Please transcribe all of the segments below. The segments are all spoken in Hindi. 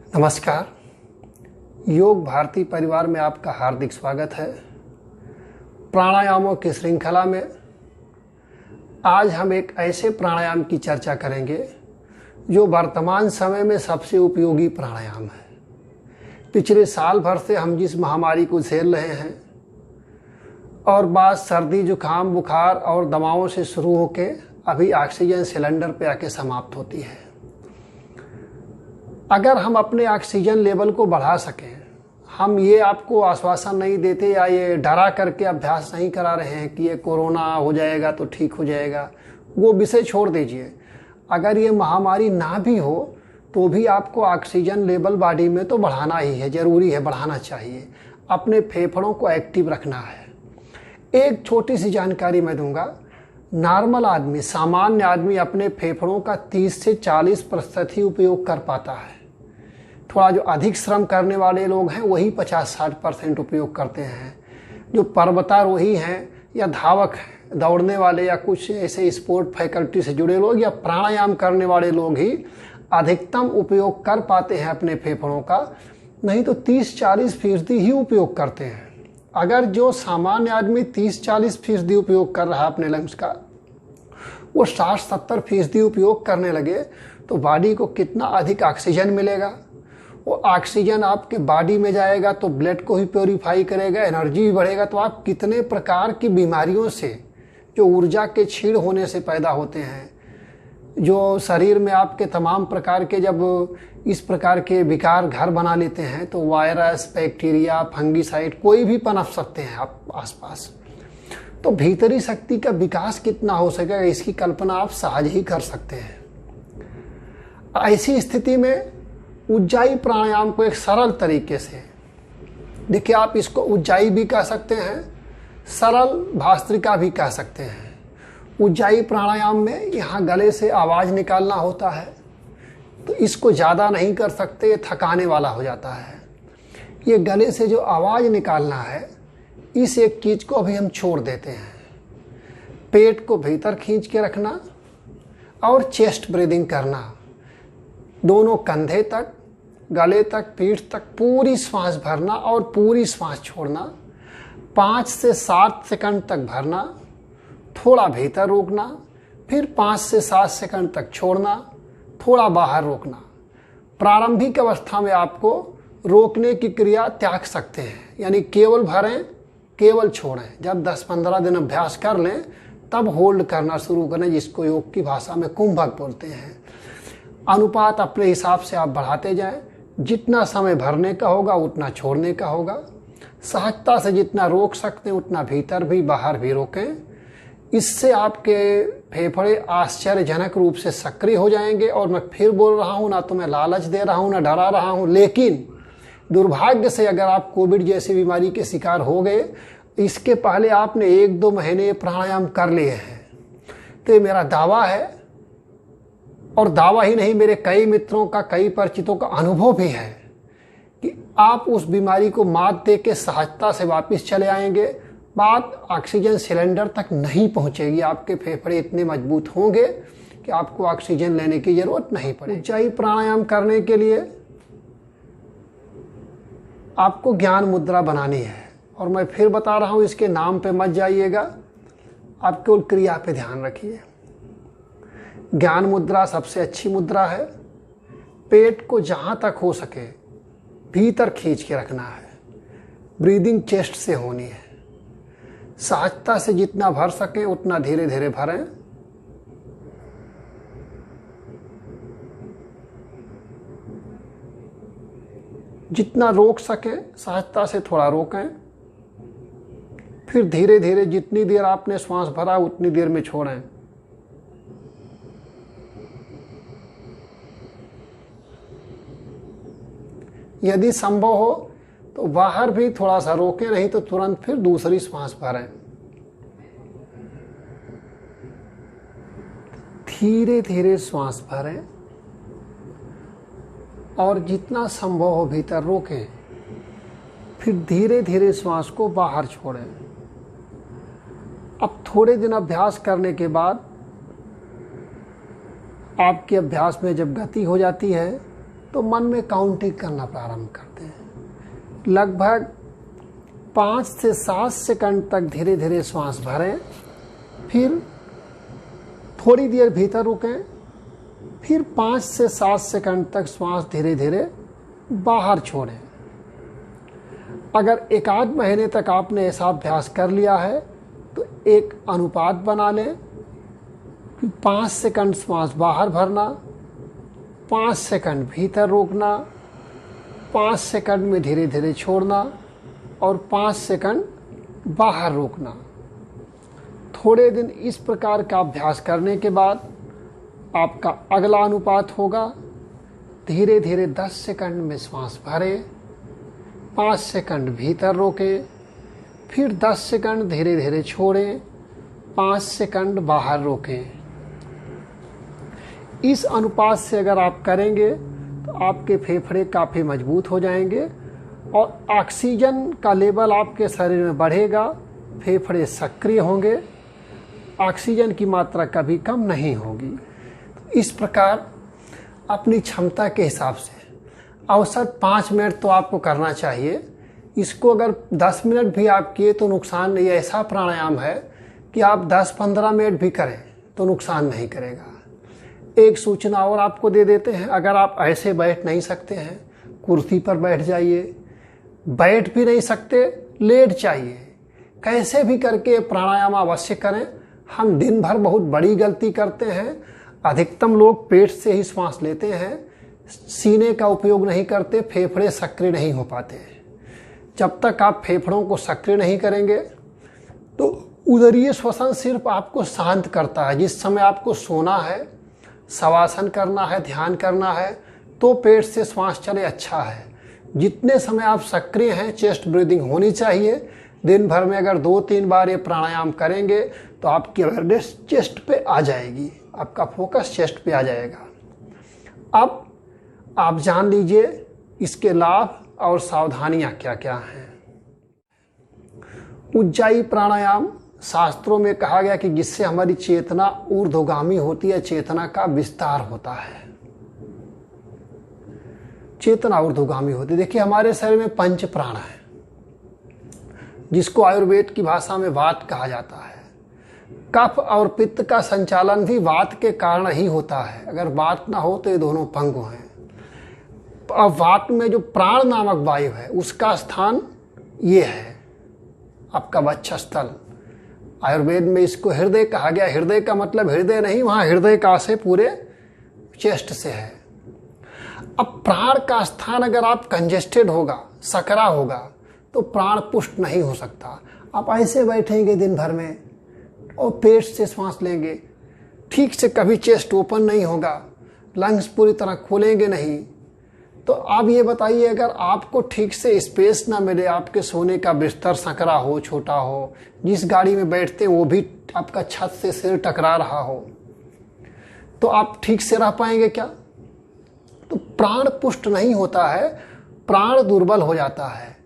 नमस्कार। योग भारती परिवार में आपका हार्दिक स्वागत है। प्राणायामों की श्रृंखला में आज हम एक ऐसे प्राणायाम की चर्चा करेंगे जो वर्तमान समय में सबसे उपयोगी प्राणायाम है। पिछले साल भर से हम जिस महामारी को झेल रहे हैं और बात सर्दी जुकाम बुखार और दवाओं से शुरू होकर अभी ऑक्सीजन सिलेंडर पे आके समाप्त होती है। अगर हम अपने ऑक्सीजन लेवल को बढ़ा सकें, हम ये आपको आश्वासन नहीं देते या ये डरा करके अभ्यास नहीं करा रहे हैं कि ये कोरोना हो जाएगा तो ठीक हो जाएगा, वो विषय छोड़ दीजिए। अगर ये महामारी ना भी हो तो भी आपको ऑक्सीजन लेवल बॉडी में तो बढ़ाना ही है, ज़रूरी है, बढ़ाना चाहिए। अपने फेफड़ों को एक्टिव रखना है। एक छोटी सी जानकारी मैं दूंगा। नॉर्मल आदमी, सामान्य आदमी अपने फेफड़ों का 30 से 40% ही उपयोग कर पाता है। थोड़ा जो अधिक श्रम करने वाले लोग हैं वही 50-60% उपयोग करते हैं। जो पर्वतारोही हैं या धावक हैं, दौड़ने वाले या कुछ ऐसे स्पोर्ट फैकल्टी से जुड़े लोग या प्राणायाम करने वाले लोग ही अधिकतम उपयोग कर पाते हैं अपने फेफड़ों का, नहीं तो 30-40% ही उपयोग करते हैं। अगर जो सामान्य आदमी 30-40% उपयोग कर रहा है अपने लंग्स का, वो 60-70% उपयोग करने लगे तो बॉडी को कितना अधिक ऑक्सीजन मिलेगा। वो ऑक्सीजन आपके बॉडी में जाएगा तो ब्लड को ही प्योरीफाई करेगा, एनर्जी भी बढ़ेगा। तो आप कितने प्रकार की बीमारियों से, जो ऊर्जा के छीड़ होने से पैदा होते हैं, जो शरीर में आपके तमाम प्रकार के जब इस प्रकार के विकार घर बना लेते हैं तो वायरस, बैक्टीरिया, फंगीसाइड कोई भी पनप सकते हैं आप आसपास। तो भीतरी शक्ति का विकास कितना हो सकेगा इसकी कल्पना आप सहज ही कर सकते हैं। ऐसी स्थिति में उज्जाई प्राणायाम को एक सरल तरीके से, देखिए, आप इसको उज्जाई भी कह सकते हैं, सरल भास्त्रिका भी कह सकते हैं। उज्जाई प्राणायाम में यहाँ गले से आवाज़ निकालना होता है, तो इसको ज़्यादा नहीं कर सकते, ये थकाने वाला हो जाता है। ये गले से जो आवाज़ निकालना है, इस एक चीज़ को अभी हम छोड़ देते हैं। पेट को भीतर खींच के रखना और चेस्ट ब्रीदिंग करना, दोनों कंधे तक, गले तक, पीठ तक पूरी सांस भरना और पूरी सांस छोड़ना। 5 से 7 सेकंड तक भरना, थोड़ा भीतर रोकना, फिर 5 से 7 सेकंड तक छोड़ना, थोड़ा बाहर रोकना। प्रारंभिक अवस्था में आपको रोकने की क्रिया त्याग सकते हैं, यानी केवल भरें, केवल छोड़ें। जब 10-15 दिन अभ्यास कर लें तब होल्ड करना शुरू करें, जिसको योग की भाषा में कुंभक बोलते हैं। अनुपात अपने हिसाब से आप बढ़ाते जाएं। जितना समय भरने का होगा उतना छोड़ने का होगा। सहजता से जितना रोक सकते हैं उतना भीतर भी बाहर भी रोकें। इससे आपके फेफड़े आश्चर्यजनक रूप से सक्रिय हो जाएंगे। और मैं फिर बोल रहा हूँ, ना तो मैं लालच दे रहा हूँ ना डरा रहा हूँ, लेकिन दुर्भाग्य से अगर आप कोविड जैसी बीमारी के शिकार हो गए, इसके पहले आपने 1-2 महीने प्राणायाम कर लिए हैं, तो ये मेरा दावा है, और दावा ही नहीं, मेरे कई मित्रों का, कई परिचितों का अनुभव भी है कि आप उस बीमारी को मात दे के सहजता से वापस चले आएंगे। बात ऑक्सीजन सिलेंडर तक नहीं पहुंचेगी। आपके फेफड़े इतने मजबूत होंगे कि आपको ऑक्सीजन लेने की जरूरत नहीं पड़ेगी। ऊंचाई प्राणायाम करने के लिए आपको ज्ञान मुद्रा बनानी है, और मैं फिर बता रहा हूं, इसके नाम पे मत जाइएगा, आप केवल क्रिया पे ध्यान रखिए। ज्ञान मुद्रा सबसे अच्छी मुद्रा है। पेट को जहां तक हो सके भीतर खींच के रखना है। ब्रीदिंग चेस्ट से होनी है। सहजता से जितना भर सके उतना धीरे धीरे भरें। जितना रोक सके सहजता से थोड़ा रोकें, फिर धीरे धीरे जितनी देर आपने श्वास भरा उतनी देर में छोड़ें। यदि संभव हो तो बाहर भी थोड़ा सा रोकें, नहीं तो तुरंत फिर दूसरी श्वास भरें। धीरे धीरे श्वास भरें और जितना संभव हो भीतर रोकें, फिर धीरे धीरे श्वास को बाहर छोड़ें। अब थोड़े दिन अभ्यास करने के बाद आपके अभ्यास में जब गति हो जाती है तो मन में काउंटिंग करना प्रारंभ करते हैं। लगभग 5 से 7 सेकंड तक धीरे धीरे श्वास भरें, फिर थोड़ी देर भीतर रुकें, फिर 5 से 7 सेकंड तक श्वास धीरे धीरे बाहर छोड़ें। अगर 1-8 महीने तक आपने ऐसा अभ्यास कर लिया है तो एक अनुपात बना लें कि 5 सेकंड श्वास बाहर भरना, 5 सेकंड भीतर रोकना, 5 सेकंड में धीरे धीरे छोड़ना और 5 सेकंड बाहर रोकना। थोड़े दिन इस प्रकार का अभ्यास करने के बाद आपका अगला अनुपात होगा धीरे धीरे 10 सेकंड में श्वास भरें, 5 सेकंड भीतर रोकें, फिर 10 सेकंड धीरे धीरे छोड़ें, 5 सेकंड बाहर रोकें। इस अनुपात से अगर आप करेंगे तो आपके फेफड़े काफ़ी मजबूत हो जाएंगे और ऑक्सीजन का लेवल आपके शरीर में बढ़ेगा, फेफड़े सक्रिय होंगे, ऑक्सीजन की मात्रा कभी कम नहीं होगी। इस प्रकार अपनी क्षमता के हिसाब से औसत 5 मिनट तो आपको करना चाहिए। इसको अगर 10 मिनट भी आप किए तो नुकसान नहीं। ऐसा प्राणायाम है कि आप 10-15 मिनट भी करें तो नुकसान नहीं करेगा। एक सूचना और आपको दे देते हैं, अगर आप ऐसे बैठ नहीं सकते हैं, कुर्सी पर बैठ जाइए, बैठ भी नहीं सकते, लेट जाइए, कैसे भी करके प्राणायाम अवश्य करें। हम दिन भर बहुत बड़ी गलती करते हैं। अधिकतम लोग पेट से ही श्वास लेते हैं, सीने का उपयोग नहीं करते, फेफड़े सक्रिय नहीं हो पाते। जब तक आप फेफड़ों को सक्रिय नहीं करेंगे तो उदरीय श्वसन सिर्फ आपको शांत करता है। जिस समय आपको सोना है, शवासन करना है, ध्यान करना है तो पेट से श्वास चले, अच्छा है। जितने समय आप सक्रिय हैं चेस्ट ब्रीदिंग होनी चाहिए। दिन भर में अगर 2-3 बार ये प्राणायाम करेंगे तो आपकी अवेयरनेस चेस्ट पे आ जाएगी, आपका फोकस चेस्ट पे आ जाएगा। अब आप जान लीजिए इसके लाभ और सावधानियां क्या क्या हैं। उज्जाई प्राणायाम शास्त्रों में कहा गया कि जिससे हमारी चेतना ऊर्ध्वगामी होती है, चेतना का विस्तार होता है, चेतना ऊर्ध्वगामी होती है। देखिए हमारे शरीर में 5 प्राण है, जिसको आयुर्वेद की भाषा में वात कहा जाता है। कफ और पित्त का संचालन भी वात के कारण ही होता है। अगर वात ना हो तो ये दोनों पंगु हैं। अब वात में जो प्राण नामक वायु है उसका स्थान ये है आपका वक्षस्थल। आयुर्वेद में इसको हृदय कहा गया। हृदय का मतलब हृदय नहीं, वहां हृदय का से पूरे चेस्ट से है। अब प्राण का स्थान अगर आप कंजेस्टेड होगा, सकरा होगा तो प्राण पुष्ट नहीं हो सकता। आप ऐसे बैठेंगे दिन भर में और पेट से सांस लेंगे, ठीक से कभी चेस्ट ओपन नहीं होगा, लंग्स पूरी तरह खोलेंगे नहीं। तो आप ये बताइए, अगर आपको ठीक से स्पेस ना मिले, आपके सोने का बिस्तर संकरा हो, छोटा हो, जिस गाड़ी में बैठते वो भी आपका छत से सिर टकरा रहा हो, तो आप ठीक से रह पाएंगे क्या? तो प्राण पुष्ट नहीं होता है, प्राण दुर्बल हो जाता है।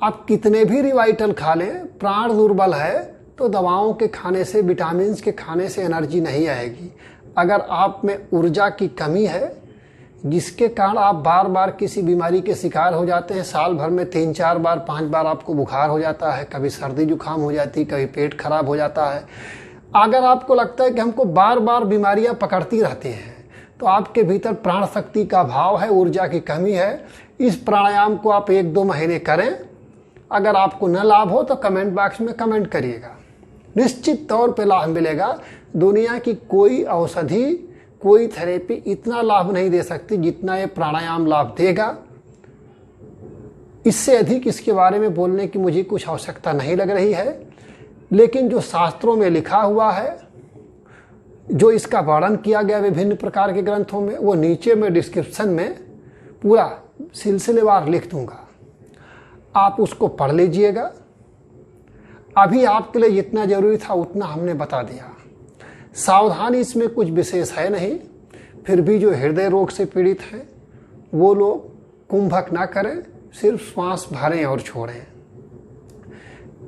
आप कितने भी रिवाइटल खा लें, प्राण दुर्बल है तो दवाओं के खाने से, विटामिन के खाने से एनर्जी नहीं आएगी। अगर आप में ऊर्जा की कमी है जिसके कारण आप बार बार किसी बीमारी के शिकार हो जाते हैं, साल भर में 3-4 बार 5 बार आपको बुखार हो जाता है, कभी सर्दी जुकाम हो जाती है, कभी पेट खराब हो जाता है, अगर आपको लगता है कि हमको बार बार बीमारियां पकड़ती रहती हैं तो आपके भीतर प्राण शक्ति का अभाव है, ऊर्जा की कमी है। इस प्राणायाम को आप 1-2 महीने करें। अगर आपको न लाभ हो तो कमेंट बॉक्स में कमेंट करिएगा, निश्चित तौर पे लाभ मिलेगा। दुनिया की कोई औषधि, कोई थेरेपी इतना लाभ नहीं दे सकती जितना ये प्राणायाम लाभ देगा। इससे अधिक इसके बारे में बोलने की मुझे कुछ आवश्यकता नहीं लग रही है। लेकिन जो शास्त्रों में लिखा हुआ है, जो इसका वर्णन किया गया विभिन्न प्रकार के ग्रंथों में, वो नीचे में डिस्क्रिप्शन में पूरा सिलसिलेवार लिख दूंगा, आप उसको पढ़ लीजिएगा। अभी आपके लिए जितना जरूरी था उतना हमने बता दिया। सावधानी इसमें कुछ विशेष है नहीं, फिर भी जो हृदय रोग से पीड़ित हैं वो लोग कुंभक ना करें, सिर्फ श्वास भरें और छोड़ें।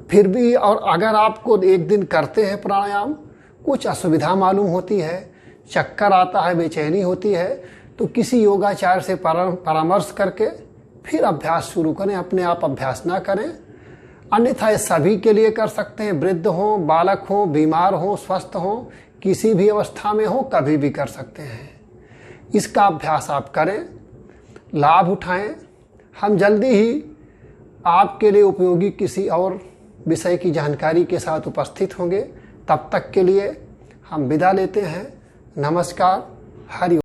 फिर भी, और अगर आपको एक दिन करते हैं प्राणायाम, कुछ असुविधा मालूम होती है, चक्कर आता है, बेचैनी होती है, तो किसी योगाचार्य से परामर्श करके फिर अभ्यास शुरू करें। अपने आप अभ्यास ना करें, अन्यथा ये सभी के लिए कर सकते हैं। वृद्ध हो, बालक हो, बीमार हो, स्वस्थ हो, किसी भी अवस्था में हो, कभी भी कर सकते हैं। इसका अभ्यास आप करें, लाभ उठाएं। हम जल्दी ही आपके लिए उपयोगी किसी और विषय की जानकारी के साथ उपस्थित होंगे। तब तक के लिए हम विदा लेते हैं। नमस्कार। हरि